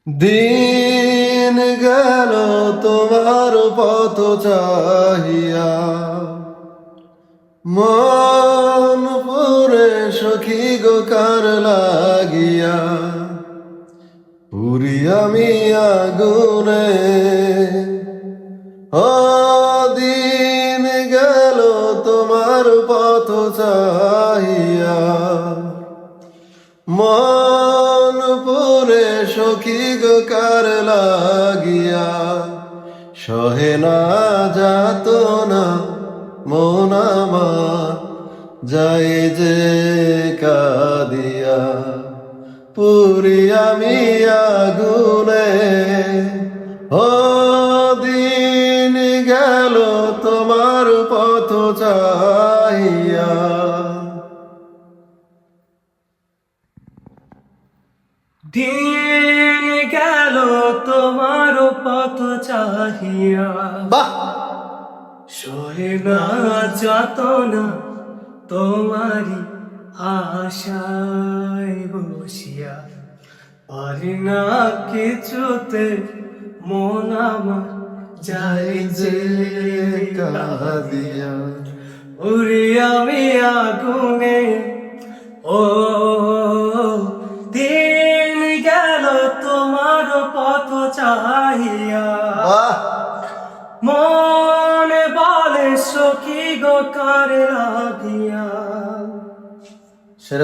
দিন গেল তোমার পথ চাহিয়া, মন পুরে সখী গো কার লাগিয়া, পুরি আমি আগুনে। ও দিন গেল তোমার পথ চাহিয়া, মন পুরে সখী গো কার লাগিয়া, সহে না যাত না মন আমার যাই যে কাঁদিয়া, পুরি আমি আগুনে। ও দিন গেল তোমার পথ চাহিয়া। দিন গেল তোমার পথ চাহিয়া, বাহ! সহে না যত না তোমারি আশায় বসিয়া, পারি না কিছুতে মন আমার যাই যে কাঁদিয়া, উড়ি আমি আগুনে। ও